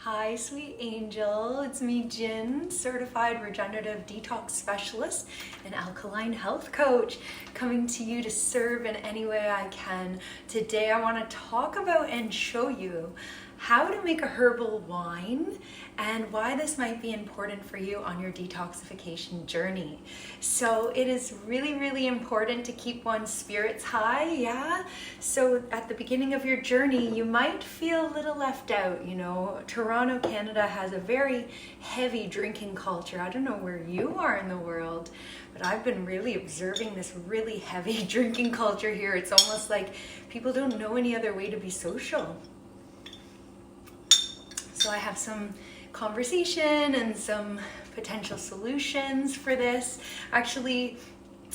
Hi, sweet angel. It's me, Jin, certified regenerative detox specialist and alkaline health coach, coming to you to serve in any way I can. Today, I want to talk about and show you how to make a herbal wine and why this might be important for you on your detoxification journey. So it is really, really important to keep one's spirits high, yeah? So at the beginning of your journey, you might feel a little left out. You know, Toronto, Canada has a very heavy drinking culture. I don't know where you are in the world, but I've been really observing this really heavy drinking culture here. It's almost like people don't know any other way to be social. So I have some conversation and some potential solutions for this. Actually,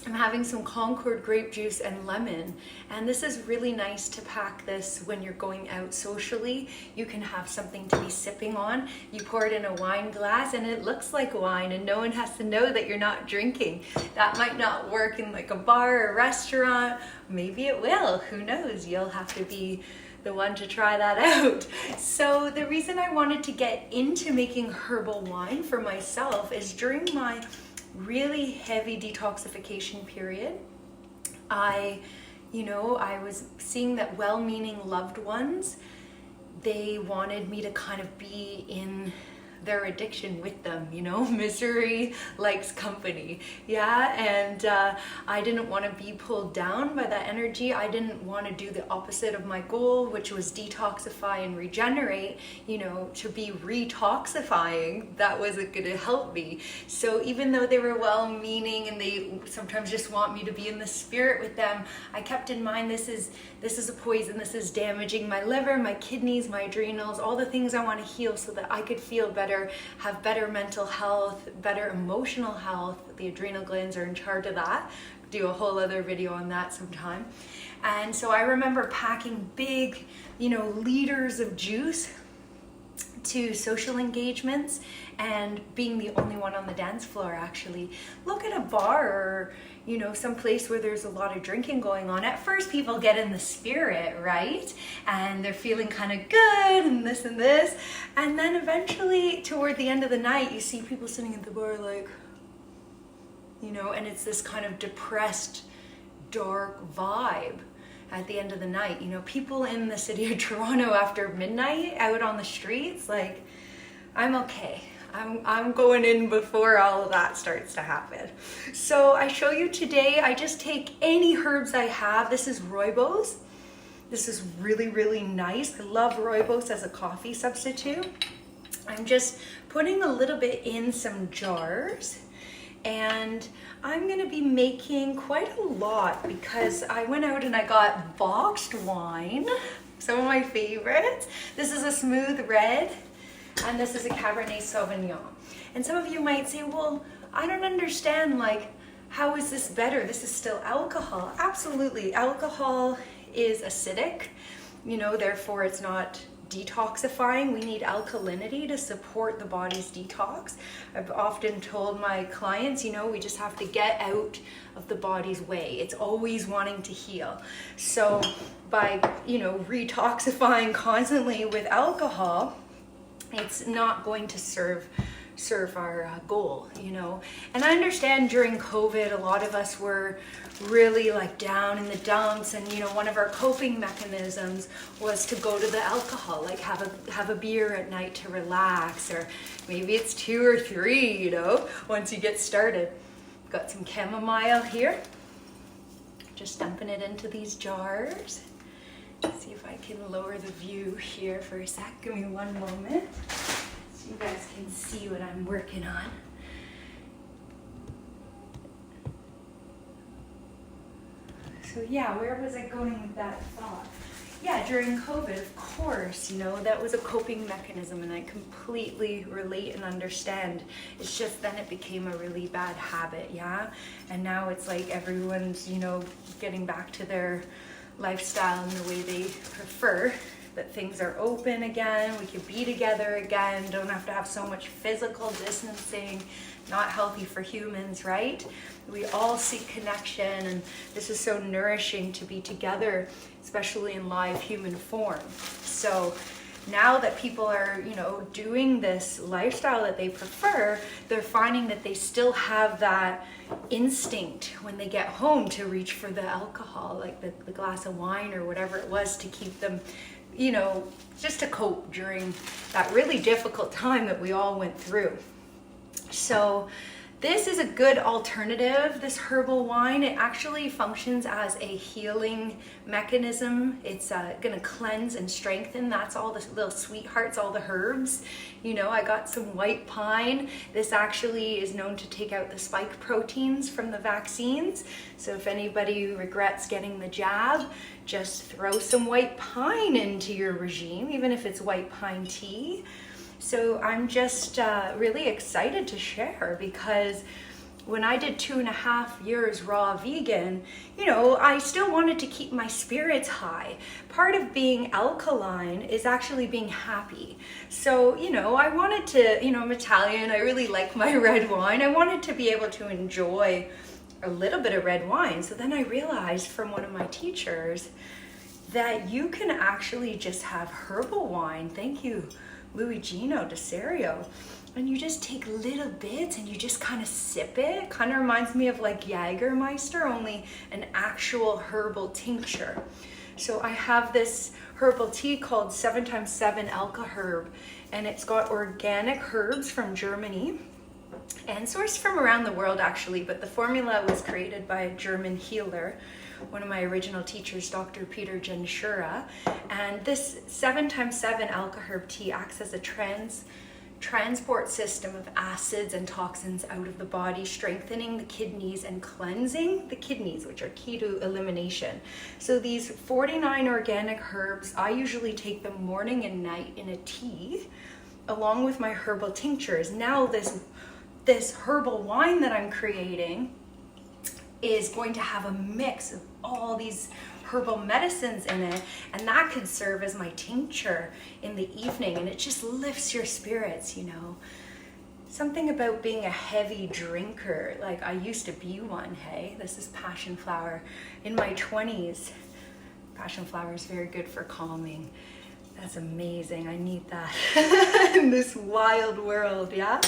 I'm having some Concord grape juice and lemon, and this is really nice to pack this when you're going out socially. You can have something to be sipping on. You pour it in a wine glass and it looks like wine and no one has to know that you're not drinking. That might not work in like a bar or a restaurant. Maybe it will, who knows? You'll have to be the one to try that out. So the reason I wanted to get into making herbal wine for myself is during my really heavy detoxification period, I was seeing that well-meaning loved ones, they wanted me to kind of be in their addiction with them, misery likes company, yeah, and I didn't want to be pulled down by that energy. I didn't want to do the opposite of my goal, which was detoxify and regenerate, to be retoxifying. That wasn't going to help me. So even though they were well-meaning and they sometimes just want me to be in the spirit with them, I kept in mind this is a poison. This is damaging my liver, my kidneys, my adrenals, all the things I want to heal so that I could feel better, have better mental health, better emotional health. The adrenal glands are in charge of that. Do a whole other video on that sometime. And so I remember packing big, liters of juice to social engagements and being the only one on the dance floor. Actually, look at a bar or some place where there's a lot of drinking going on. At first people get in the spirit, right? And they're feeling kind of good and this, and then eventually toward the end of the night you see people sitting at the bar like, and it's this kind of depressed, dark vibe at the end of the night. People in the city of Toronto after midnight out on the streets, like, I'm okay. I'm going in before all of that starts to happen. So I show you today, I just take any herbs I have. This is rooibos. This is really, really nice. I love rooibos as a coffee substitute. I'm just putting a little bit in some jars, and I'm gonna be making quite a lot because I went out and I got boxed wine, some of my favorites. This is a smooth red, and this is a Cabernet Sauvignon. And some of you might say, well, I don't understand, like, how is this better? This is still alcohol. Absolutely, alcohol is acidic, therefore it's not detoxifying. We need alkalinity to support the body's detox. I've often told my clients, we just have to get out of the body's way. It's always wanting to heal. So by, retoxifying constantly with alcohol, it's not going to serve our goal, And I understand during COVID, a lot of us were really like down in the dumps, and one of our coping mechanisms was to go to the alcohol, like have a beer at night to relax, or maybe it's 2 or 3, once you get started. Got some chamomile here, just dumping it into these jars. See if I can lower the view here for a sec. Give me one moment so you guys can see what I'm working on. So yeah, where was I going with that thought? Yeah, during COVID, of course, that was a coping mechanism, and I completely relate and understand. It's just then it became a really bad habit, yeah? And now it's like everyone's, getting back to their lifestyle in the way they prefer, that things are open again, we can be together again, don't have to have so much physical distancing, not healthy for humans, right? We all seek connection, and this is so nourishing to be together, especially in live human form. So now that people are, you know, doing this lifestyle that they prefer, they're finding that they still have that instinct when they get home to reach for the alcohol, like the glass of wine or whatever it was, to keep them, you know, just to cope during that really difficult time that we all went through. So this is a good alternative, this herbal wine. It actually functions as a healing mechanism. It's gonna cleanse and strengthen. That's all the little sweethearts, all the herbs. You know, I got some white pine. This actually is known to take out the spike proteins from the vaccines. So if anybody regrets getting the jab, just throw some white pine into your regime, even if it's white pine tea. So I'm just really excited to share, because when I did 2.5 years raw vegan, you know, I still wanted to keep my spirits high. Part of being alkaline is actually being happy. So, you know, I wanted to, you know, I'm Italian, I really like my red wine. I wanted to be able to enjoy a little bit of red wine. So then I realized from one of my teachers that you can actually just have herbal wine. Thank you, Luigino Desario. And you just take little bits and you just kind of sip it. Kind of reminds me of like Jägermeister, only an actual herbal tincture. So I have this herbal tea called 7x7 Alka Herb, and it's got organic herbs from Germany and sourced from around the world actually, but the formula was created by a German healer, one of my original teachers, Dr. Peter Genschura. And this 7x7 Alka Herb tea acts as a transport system of acids and toxins out of the body, strengthening the kidneys and cleansing the kidneys, which are key to elimination. So these 49 organic herbs, I usually take them morning and night in a tea, along with my herbal tinctures. Now this herbal wine that I'm creating is going to have a mix of all these herbal medicines in it, and that could serve as my tincture in the evening, and it just lifts your spirits, you know. Something about being a heavy drinker, like I used to be one, hey? This is passion flower. In my 20s, passion flower is very good for calming. That's amazing, I need that in this wild world, yeah?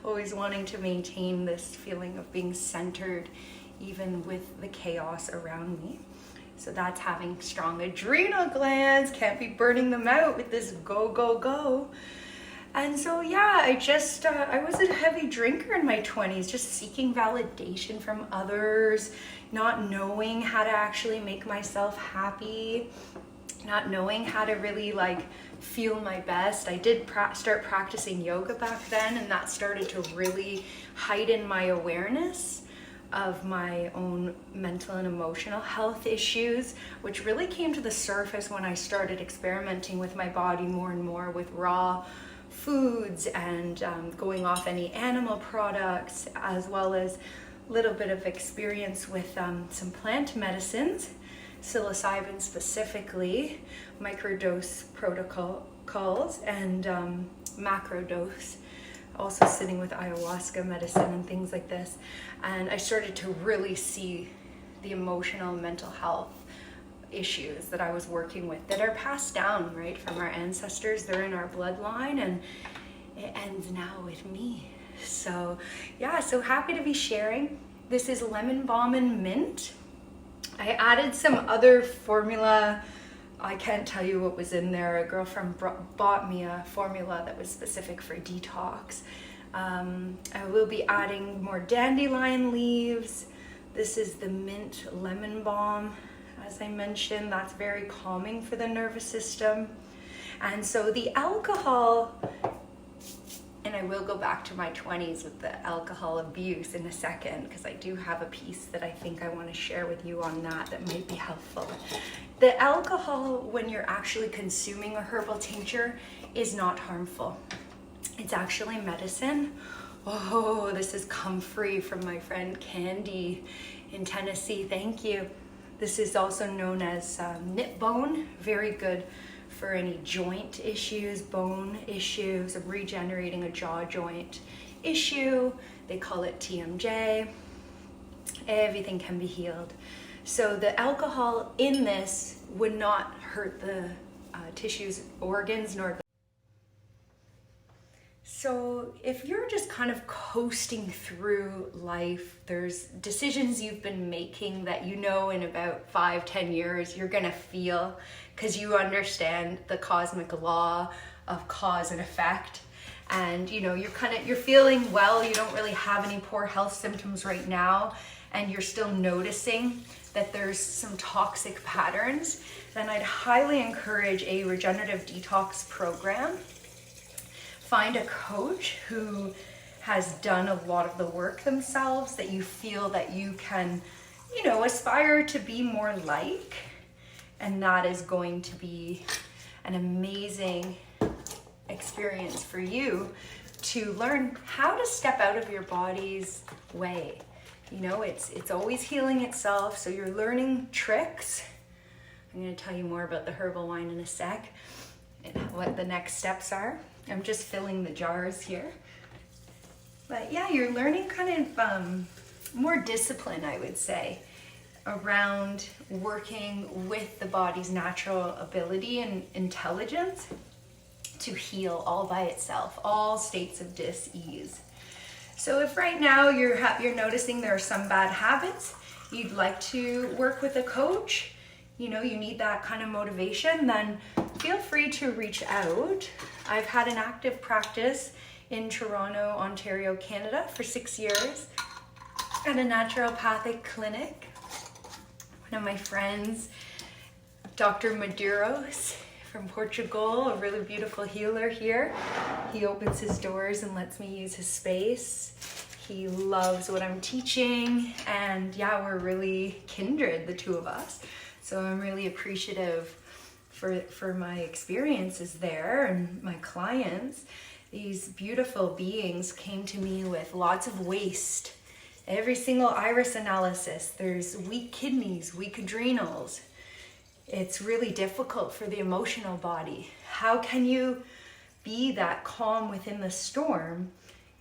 Always wanting to maintain this feeling of being centered, even with the chaos around me. So that's having strong adrenal glands, can't be burning them out with this go, go, go. And so yeah, I was a heavy drinker in my 20s, just seeking validation from others, not knowing how to actually make myself happy, not knowing how to really like feel my best. I did start practicing yoga back then, and that started to really heighten my awareness of my own mental and emotional health issues, which really came to the surface when I started experimenting with my body more and more with raw foods and going off any animal products, as well as a little bit of experience with some plant medicines, psilocybin specifically, microdose protocols, and macrodose. Also sitting with ayahuasca medicine and things like this. And I started to really see the emotional and mental health issues that I was working with that are passed down, right, from our ancestors. They're in our bloodline, and it ends now with me. So yeah, so happy to be sharing. This is lemon balm and mint. I added some other formula. I can't tell you what was in there. A girlfriend bought me a formula that was specific for detox. I will be adding more dandelion leaves. This is the mint lemon balm. As I mentioned, that's very calming for the nervous system. And so the alcohol, and I will go back to my 20s with the alcohol abuse in a second, because I do have a piece that I think I want to share with you on that might be helpful. The alcohol, when you're actually consuming a herbal tincture, is not harmful. It's actually medicine. Oh, this is comfrey from my friend Candy in Tennessee. Thank you. This is also known as knit bone. Very good for any joint issues, bone issues, of regenerating a jaw joint issue. They call it TMJ. Everything can be healed. So the alcohol in this would not hurt the tissues, organs, nor So if you're just kind of coasting through life, there's decisions you've been making that you know in about 5-10 years you're gonna feel, because you understand the cosmic law of cause and effect. And you know, you're feeling well, you don't really have any poor health symptoms right now, and you're still noticing that there's some toxic patterns, then I'd highly encourage a regenerative detox program. Find a coach who has done a lot of the work themselves that you feel that you can, you know, aspire to be more like. And that is going to be an amazing experience for you to learn how to step out of your body's way. You know, it's always healing itself, so you're learning tricks. I'm going to tell you more about the herbal wine in a sec and what the next steps are. I'm just filling the jars here. But yeah, you're learning kind of more discipline, I would say, around working with the body's natural ability and intelligence to heal all by itself, all states of dis-ease. So if right now you're noticing there are some bad habits, you'd like to work with a coach, you know, you need that kind of motivation, then feel free to reach out. I've had an active practice in Toronto, Ontario, Canada for 6 years at a naturopathic clinic. One of my friends, Dr. Maduros from Portugal, a really beautiful healer here. He opens his doors and lets me use his space. He loves what I'm teaching, and yeah, we're really kindred, the two of us. So I'm really appreciative for my experiences there and my clients. These beautiful beings came to me with lots of waste. Every single iris analysis, there's weak kidneys, weak adrenals. It's really difficult for the emotional body. How can you be that calm within the storm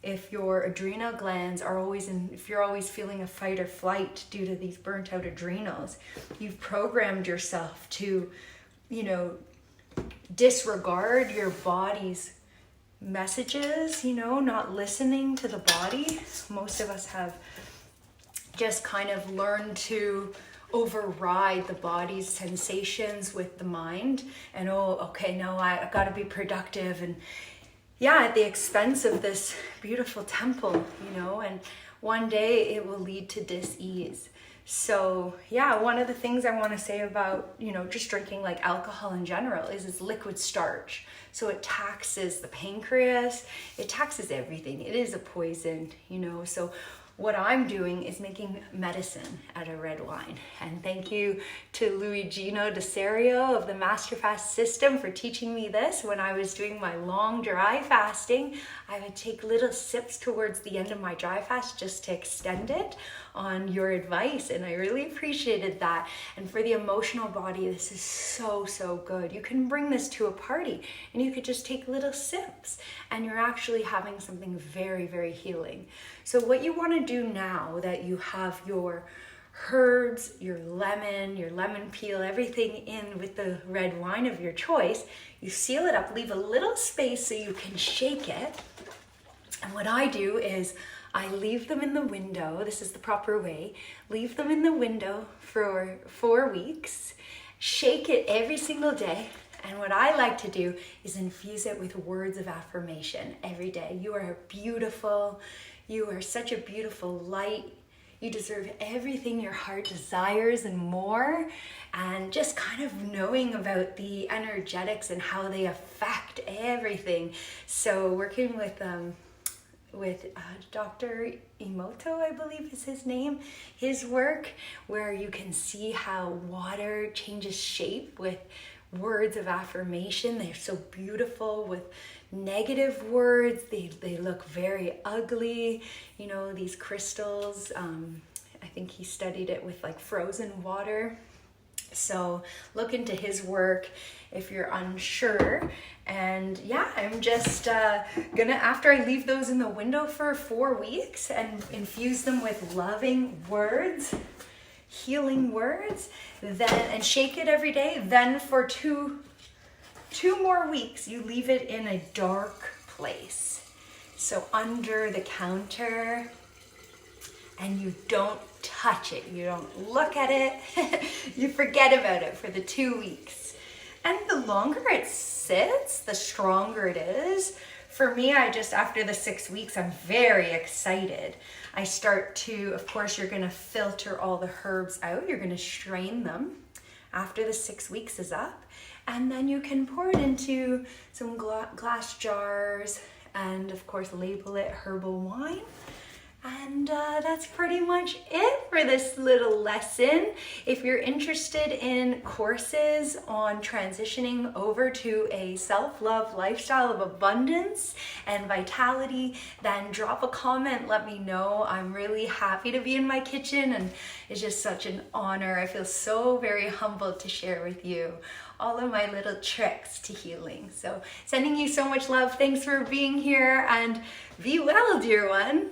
if your adrenal glands are if you're always feeling a fight or flight due to these burnt out adrenals? You've programmed yourself to, you know, disregard your body's messages, you know, not listening to the body. Most of us have just kind of learned to override the body's sensations with the mind, and okay, no, I gotta be productive, and yeah, at the expense of this beautiful temple, you know, and one day it will lead to dis-ease. So yeah, one of the things I want to say about, you know, just drinking like alcohol in general is it's liquid starch. So it taxes the pancreas, it taxes everything. It is a poison, you know. So what I'm doing is making medicine out of red wine. And thank you to Luigino DeSerio of the Master Fast System for teaching me this. When I was doing my long dry fasting, I would take little sips towards the end of my dry fast just to extend it on your advice, and I really appreciated that. And for the emotional body, this is so, so good. You can bring this to a party and you could just take little sips and you're actually having something very, very healing. So what you want to do now that you have your herbs, your lemon peel, everything in with the red wine of your choice, you seal it up, leave a little space so you can shake it. And what I do is I leave them in the window. This is the proper way. Leave them in the window for 4 weeks. Shake it every single day. And what I like to do is infuse it with words of affirmation every day. You are beautiful. You are such a beautiful light. You deserve everything your heart desires and more. And just kind of knowing about the energetics and how they affect everything. So working with Dr. Emoto, I believe is his name, his work, where you can see how water changes shape with words of affirmation. They're so beautiful. With negative words, they look very ugly. You know, these crystals, I think he studied it with like frozen water. So look into his work if you're unsure. And yeah, I'm just gonna, after I leave those in the window for 4 weeks and infuse them with loving words, healing words, and shake it every day, then for two more weeks you leave it in a dark place. So under the counter, and you don't touch it, you don't look at it, you forget about it for the 2 weeks. And the longer it sits, the stronger it is. For me, after the 6 weeks, I'm very excited. I start to, of course, you're gonna filter all the herbs out, you're gonna strain them after the 6 weeks is up, and then you can pour it into some glass jars and of course label it herbal wine. And that's pretty much it for this little lesson. If you're interested in courses on transitioning over to a self-love lifestyle of abundance and vitality, then drop a comment, let me know. I'm really happy to be in my kitchen, and it's just such an honor. I feel so very humbled to share with you all of my little tricks to healing. So sending you so much love. Thanks for being here, and be well, dear one.